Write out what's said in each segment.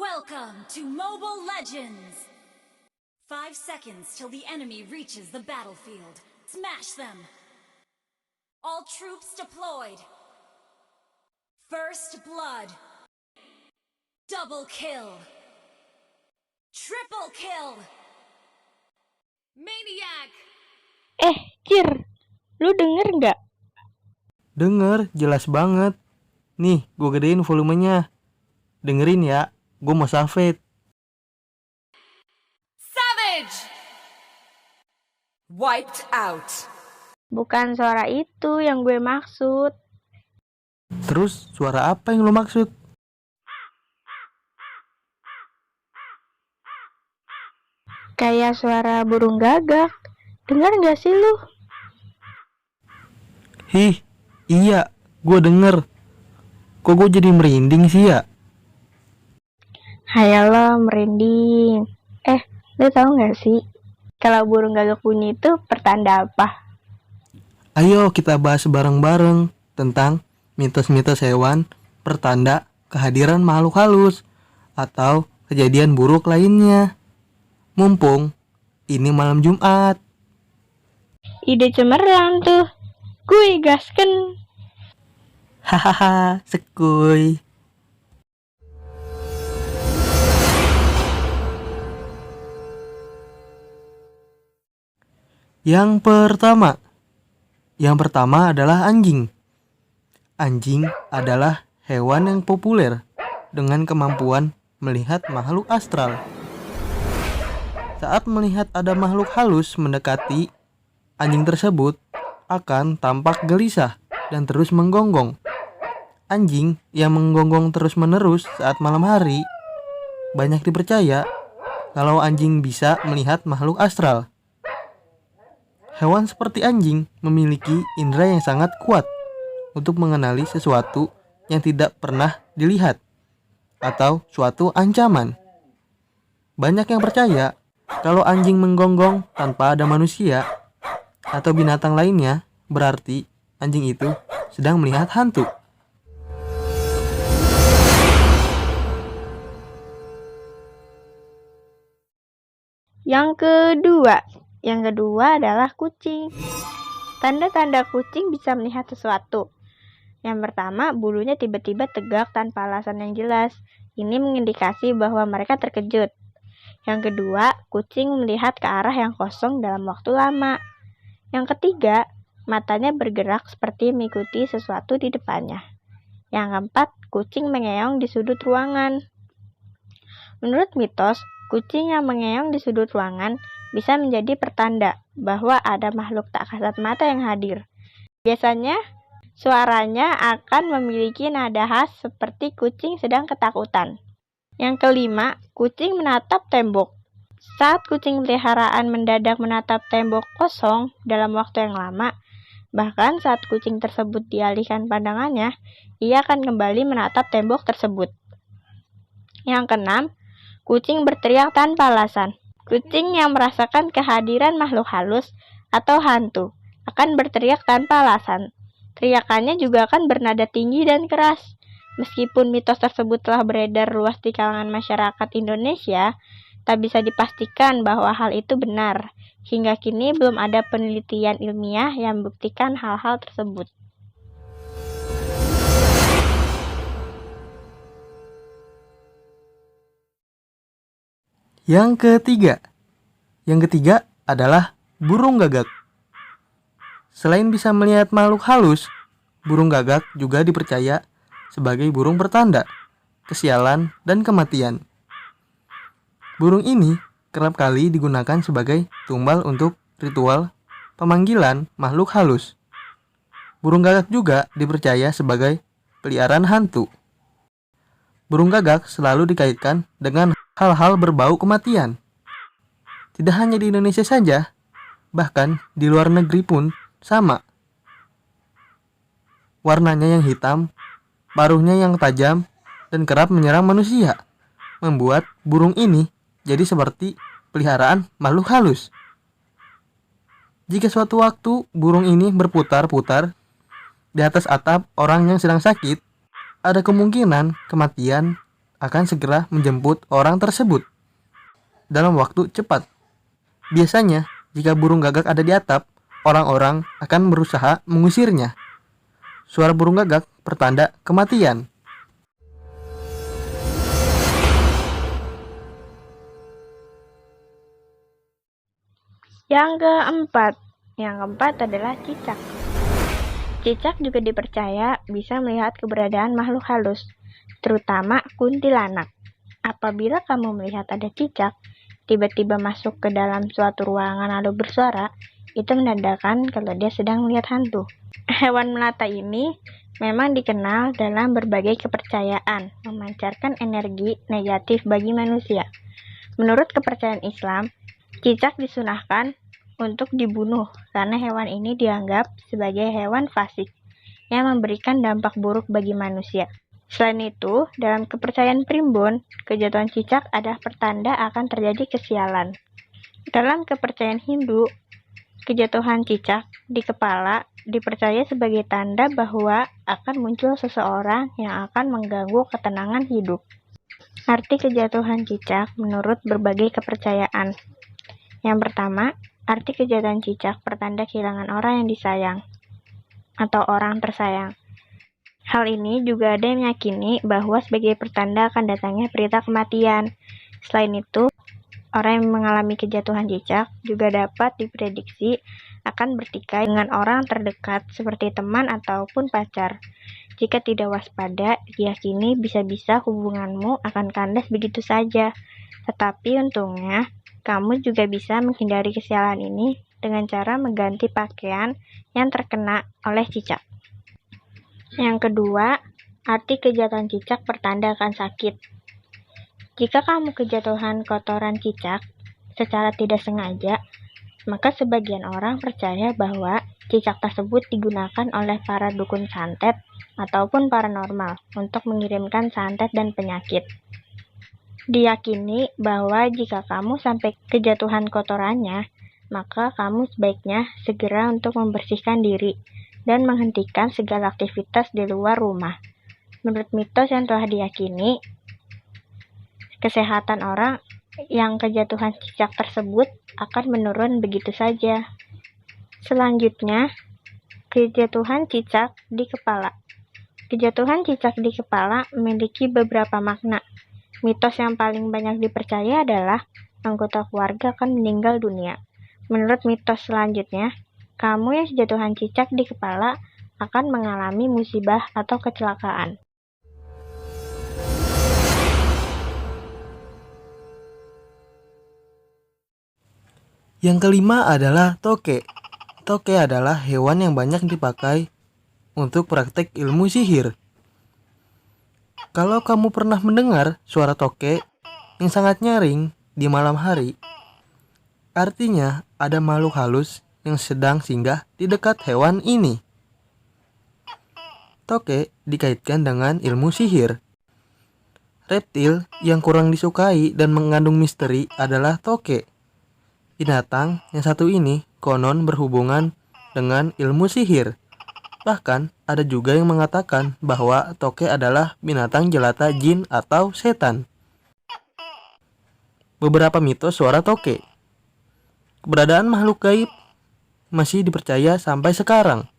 Welcome to Mobile Legends! 5 seconds till the enemy reaches the battlefield. Smash them! All troops deployed! First blood! Double kill! Triple kill! Maniac! Cir, lu denger nggak? Denger, jelas banget. Nih, gue gedein volumenya. Dengerin ya, gue mau savage. Savage! Wiped out. Bukan suara itu yang gue maksud. Terus, suara apa yang lo maksud? Kayak suara burung gagak. Dengar nggak sih lu? Hih, iya, gue denger. Kok gue jadi merinding sih ya? Hayalah merinding. Lu tahu nggak sih? Kalau burung gagak bunyi itu pertanda apa? Ayo kita bahas bareng-bareng tentang mitos-mitos hewan pertanda kehadiran makhluk halus atau kejadian buruk lainnya. Mumpung ini malam Jumat. Ide cemerlang tuh. Gue gasken. Hahaha, sekuy. Yang pertama adalah anjing. Anjing adalah hewan yang populer dengan kemampuan melihat makhluk astral. Saat melihat ada makhluk halus mendekati, anjing tersebut akan tampak gelisah dan terus menggonggong. Anjing yang menggonggong terus-menerus saat malam hari banyak dipercaya kalau anjing bisa melihat makhluk astral. Hewan seperti anjing memiliki indera yang sangat kuat untuk mengenali sesuatu yang tidak pernah dilihat atau suatu ancaman. Banyak yang percaya kalau anjing menggonggong tanpa ada manusia atau binatang lainnya, berarti anjing itu sedang melihat hantu. Yang kedua adalah kucing. Tanda-tanda kucing bisa melihat sesuatu. Yang pertama, bulunya tiba-tiba tegak tanpa alasan yang jelas. Ini mengindikasi bahwa mereka terkejut. Yang kedua, kucing melihat ke arah yang kosong dalam waktu lama. Yang ketiga, matanya bergerak seperti mengikuti sesuatu di depannya. Yang keempat, kucing mengeong di sudut ruangan. Menurut mitos, kucing yang mengeong di sudut ruangan bisa menjadi pertanda bahwa ada makhluk tak kasat mata yang hadir. Biasanya, suaranya akan memiliki nada khas seperti kucing sedang ketakutan. Yang kelima, kucing menatap tembok. Saat kucing peliharaan mendadak menatap tembok kosong dalam waktu yang lama, bahkan saat kucing tersebut dialihkan pandangannya, ia akan kembali menatap tembok tersebut. Yang keenam, kucing berteriak tanpa alasan. Kucing yang merasakan kehadiran makhluk halus atau hantu akan berteriak tanpa alasan. Teriakannya juga akan bernada tinggi dan keras. Meskipun mitos tersebut telah beredar luas di kalangan masyarakat Indonesia, tak bisa dipastikan bahwa hal itu benar. Hingga kini belum ada penelitian ilmiah yang membuktikan hal-hal tersebut. Yang ketiga adalah burung gagak. Selain bisa melihat makhluk halus, burung gagak juga dipercaya sebagai burung pertanda kesialan dan kematian. Burung ini kerap kali digunakan sebagai tumbal untuk ritual pemanggilan makhluk halus. Burung gagak juga dipercaya sebagai peliharaan hantu. Burung gagak selalu dikaitkan dengan hal-hal berbau kematian. Tidak hanya di Indonesia saja, bahkan di luar negeri pun sama. Warnanya yang hitam, paruhnya yang tajam, dan kerap menyerang manusia, membuat burung ini jadi seperti peliharaan makhluk halus. Jika suatu waktu burung ini berputar-putar di atas atap orang yang sedang sakit, ada kemungkinan kematian akan segera menjemput orang tersebut dalam waktu cepat. Biasanya, jika burung gagak ada di atap, orang-orang akan berusaha mengusirnya. Suara burung gagak pertanda kematian. Yang keempat adalah cicak. Cicak juga dipercaya bisa melihat keberadaan makhluk halus, terutama kuntilanak. Apabila kamu melihat ada cicak, tiba-tiba masuk ke dalam suatu ruangan lalu bersuara, itu menandakan kalau dia sedang melihat hantu. Hewan melata ini memang dikenal dalam berbagai kepercayaan, memancarkan energi negatif bagi manusia. Menurut kepercayaan Islam, cicak disunahkan untuk dibunuh karena hewan ini dianggap sebagai hewan fasik yang memberikan dampak buruk bagi manusia. Selain itu, dalam kepercayaan Primbon, kejatuhan cicak adalah pertanda akan terjadi kesialan. Dalam kepercayaan Hindu, kejatuhan cicak di kepala dipercaya sebagai tanda bahwa akan muncul seseorang yang akan mengganggu ketenangan hidup. Arti kejatuhan cicak menurut berbagai kepercayaan. Yang pertama, arti kejatuhan cicak pertanda kehilangan orang yang disayang atau orang tersayang. Hal ini juga ada yang meyakini bahwa sebagai pertanda akan datangnya berita kematian. Selain itu, orang yang mengalami kejatuhan cicak juga dapat diprediksi akan bertikai dengan orang terdekat seperti teman ataupun pacar. Jika tidak waspada, diyakini bisa-bisa hubunganmu akan kandas begitu saja. Tetapi untungnya, kamu juga bisa menghindari kesialan ini dengan cara mengganti pakaian yang terkena oleh cicak. Yang kedua, arti kejatuhan cicak pertanda akan sakit. Jika kamu kejatuhan kotoran cicak secara tidak sengaja, maka sebagian orang percaya bahwa cicak tersebut digunakan oleh para dukun santet ataupun paranormal untuk mengirimkan santet dan penyakit. Diyakini bahwa jika kamu sampai kejatuhan kotorannya, maka kamu sebaiknya segera untuk membersihkan diri dan menghentikan segala aktivitas di luar rumah. Menurut mitos yang telah diyakini, kesehatan orang yang kejatuhan cicak tersebut akan menurun begitu saja. Selanjutnya, kejatuhan cicak di kepala. Kejatuhan cicak di kepala memiliki beberapa makna. Mitos yang paling banyak dipercaya adalah anggota keluarga akan meninggal dunia. Menurut mitos selanjutnya, kamu yang kejatuhan cicak di kepala akan mengalami musibah atau kecelakaan. Yang kelima adalah toke. Toke adalah hewan yang banyak dipakai untuk praktek ilmu sihir. Kalau kamu pernah mendengar suara toke yang sangat nyaring di malam hari, artinya ada makhluk halus yang sedang singgah di dekat hewan ini. Toke dikaitkan dengan ilmu sihir. Reptil yang kurang disukai dan mengandung misteri adalah toke. Binatang yang satu ini konon berhubungan dengan ilmu sihir. Bahkan ada juga yang mengatakan bahwa toke adalah binatang jelata jin atau setan. Beberapa mitos suara toke. Keberadaan makhluk gaib masih dipercaya sampai sekarang.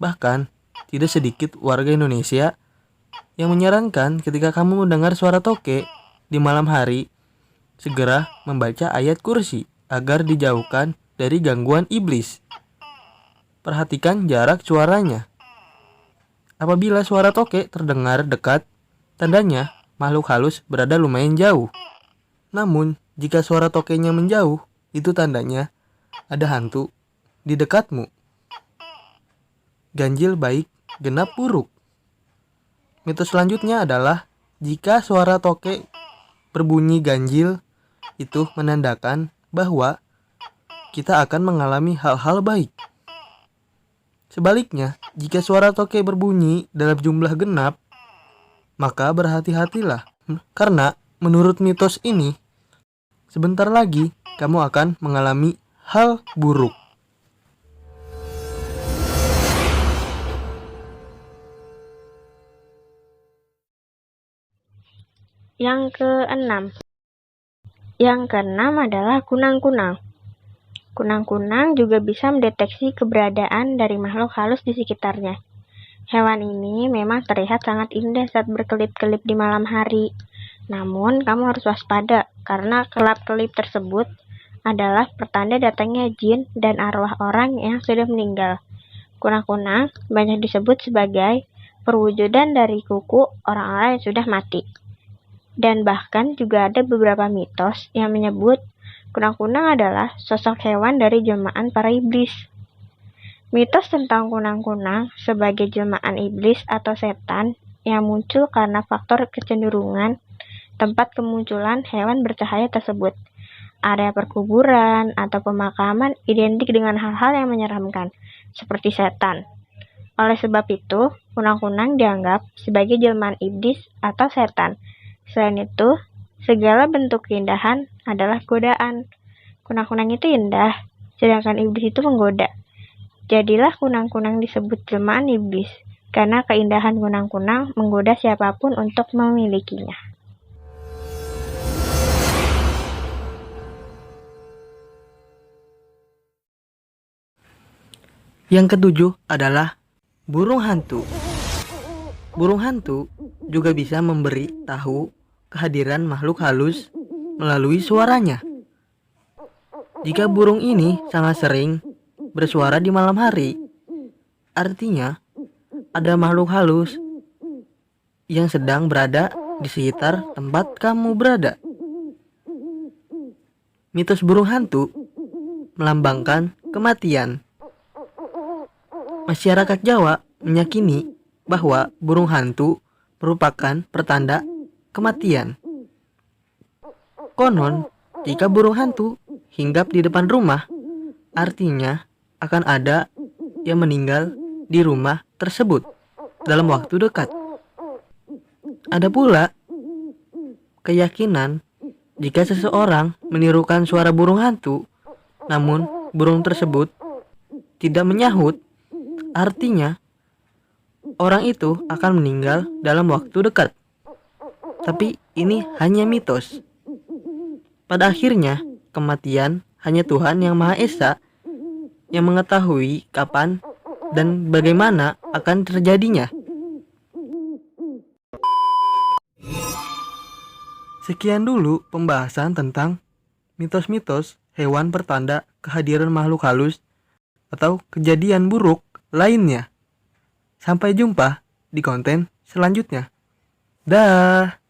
Bahkan tidak sedikit warga Indonesia yang menyarankan ketika kamu mendengar suara toke di malam hari, segera membaca ayat kursi agar dijauhkan dari gangguan iblis. Perhatikan jarak suaranya. Apabila suara toke terdengar dekat, tandanya makhluk halus berada lumayan jauh. Namun, jika suara tokenya menjauh, itu tandanya ada hantu di dekatmu. Ganjil baik, genap buruk. Mitos selanjutnya adalah jika suara toke berbunyi ganjil, itu menandakan bahwa kita akan mengalami hal-hal baik. Sebaliknya, jika suara toke berbunyi dalam jumlah genap, maka berhati-hatilah. Karena menurut mitos ini, sebentar lagi kamu akan mengalami hal buruk. Yang keenam. Yang keenam adalah kunang-kunang. Kunang-kunang juga bisa mendeteksi keberadaan dari makhluk halus di sekitarnya. Hewan ini memang terlihat sangat indah saat berkelip-kelip di malam hari. Namun, kamu harus waspada karena kelap-kelip tersebut adalah pertanda datangnya jin dan arwah orang yang sudah meninggal. Kunang-kunang banyak disebut sebagai perwujudan dari kuku orang-orang yang sudah mati. Dan bahkan juga ada beberapa mitos yang menyebut kunang-kunang adalah sosok hewan dari jelmaan para iblis. Mitos tentang kunang-kunang sebagai jelmaan iblis atau setan yang muncul karena faktor kecenderungan tempat kemunculan hewan bercahaya tersebut. Area perkuburan atau pemakaman identik dengan hal-hal yang menyeramkan, seperti setan. Oleh sebab itu, kunang-kunang dianggap sebagai jelmaan iblis atau setan. Selain itu, segala bentuk keindahan adalah godaan. Kunang-kunang itu indah, sedangkan iblis itu menggoda. Jadilah kunang-kunang disebut jelmaan iblis, karena keindahan kunang-kunang menggoda siapapun untuk memilikinya. Yang ketujuh adalah burung hantu. Burung hantu juga bisa memberi tahu kehadiran makhluk halus melalui suaranya. Jika burung ini sangat sering bersuara di malam hari, artinya ada makhluk halus yang sedang berada di sekitar tempat kamu berada. Mitos burung hantu melambangkan kematian. Masyarakat Jawa meyakini bahwa burung hantu merupakan pertanda kematian. Konon, jika burung hantu hinggap di depan rumah, artinya akan ada yang meninggal di rumah tersebut dalam waktu dekat. Ada pula keyakinan jika seseorang menirukan suara burung hantu, namun burung tersebut tidak menyahut, artinya orang itu akan meninggal dalam waktu dekat. Tapi ini hanya mitos. Pada akhirnya, kematian hanya Tuhan Yang Maha Esa yang mengetahui kapan dan bagaimana akan terjadinya. Sekian dulu pembahasan tentang mitos-mitos hewan pertanda kehadiran makhluk halus atau kejadian buruk lainnya. Sampai jumpa di konten selanjutnya. Dah.